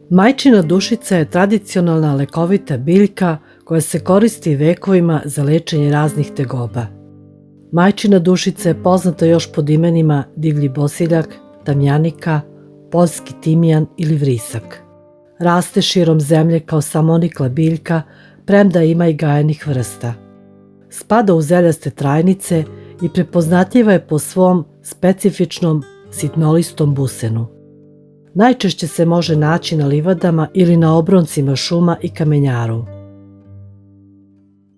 Majčina dušica je tradicionalna lekovita biljka koja se koristi vekovima za lečenje raznih tegoba. Majčina dušica je poznata još pod imenima divlji bosiljak, tamjanika, poljski timijan ili vrisak. Raste širom zemlje kao samonikla biljka, premda ima i gajenih vrsta. Spada u zeljaste trajnice i prepoznatljiva je po svom specifičnom sitnolistom busenu. Najčešće se može naći na livadama ili na obroncima šuma i kamenjaru.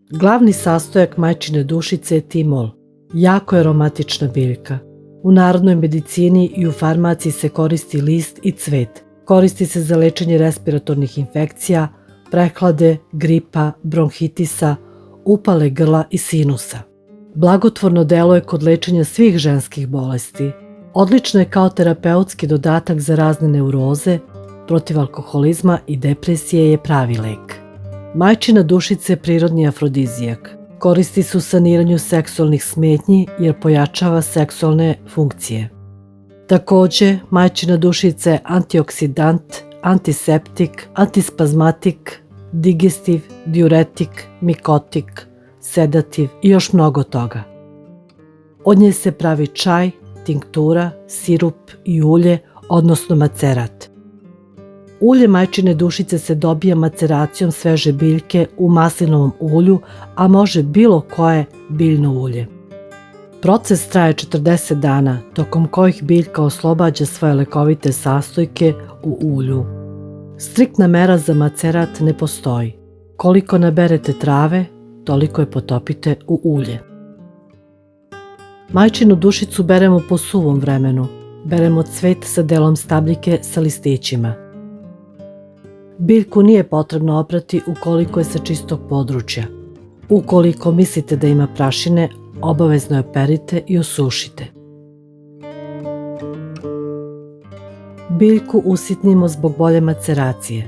Glavni sastojak majčine dušice je timol, jako je aromatična biljka. U narodnoj medicini i u farmaciji se koristi list i cvet. Koristi se za lečenje respiratornih infekcija, prehlade, gripa, bronhitisa, upale grla i sinusa. Blagotvorno deluje kod lečenja svih ženskih bolesti. Odlična je kao terapeutski dodatak za razne neuroze, protiv alkoholizma i depresije je pravi lek. Majčina dušica je prirodni afrodizijak. Koristi se u saniranju seksualnih smetnji jer pojačava seksualne funkcije. Takođe, majčina dušica je antioksidant, antiseptik, antispazmatik, digestiv, diuretik, mikotik, sedativ i još mnogo toga. Od nje se pravi čaj, tinktura, sirup i ulje, odnosno macerat. Ulje majčine dušice se dobija maceracijom sveže biljke u maslinovom ulju, a može bilo koje biljno ulje. Proces traje 40 dana, tokom kojih biljka oslobađa svoje lekovite sastojke u ulju. Striktna mera za macerat ne postoji. Koliko naberete trave, toliko je potopite u ulje. Majčinu dušicu beremo po suvom vremenu. Beremo cvet sa delom stabljike sa listićima. Biljku nije potrebno oprati ukoliko je sa čistog područja. Ukoliko mislite da ima prašine, obavezno je operite i osušite. Biljku usitnimo zbog bolje maceracije.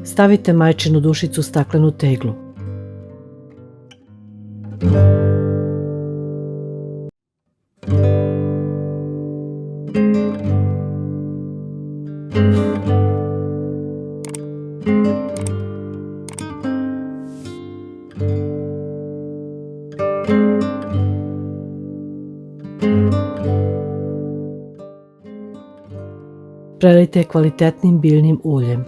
Stavite majčinu dušicu u staklenu teglu. Prelijte kvalitetnim biljnim uljem.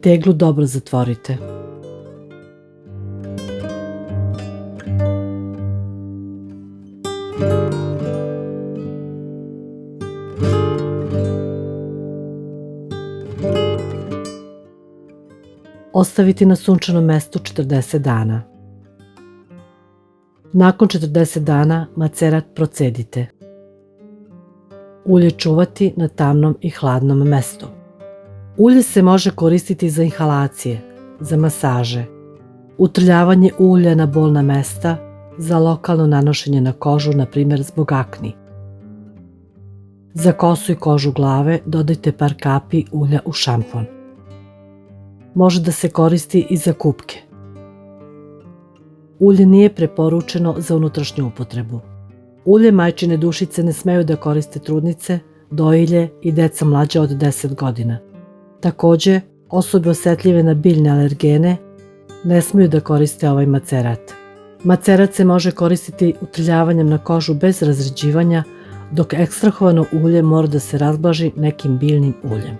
Teglu dobro zatvorite. Ostaviti na sunčanom mestu 40 dana. Nakon 40 dana macerat procedite. Ulje čuvati na tamnom i hladnom mestu. Ulje se može koristiti za inhalacije, za masaže, utrljavanje ulja na bolna mesta, za lokalno nanošenje na kožu, na primjer zbog akni. Za kosu i kožu glave dodajte par kapi ulja u šampon. Može da se koristi i za kupke. Ulje nije preporučeno za unutrašnju upotrebu. Ulje majčine dušice ne smeju da koriste trudnice, dojilje i deca mlađa od 10 godina. Takođe, osobe osetljive na biljne alergene ne smeju da koriste ovaj macerat. Macerat se može koristiti utrljavanjem na kožu bez razređivanja, dok ekstrahovano ulje mora da se razblaži nekim biljnim uljem.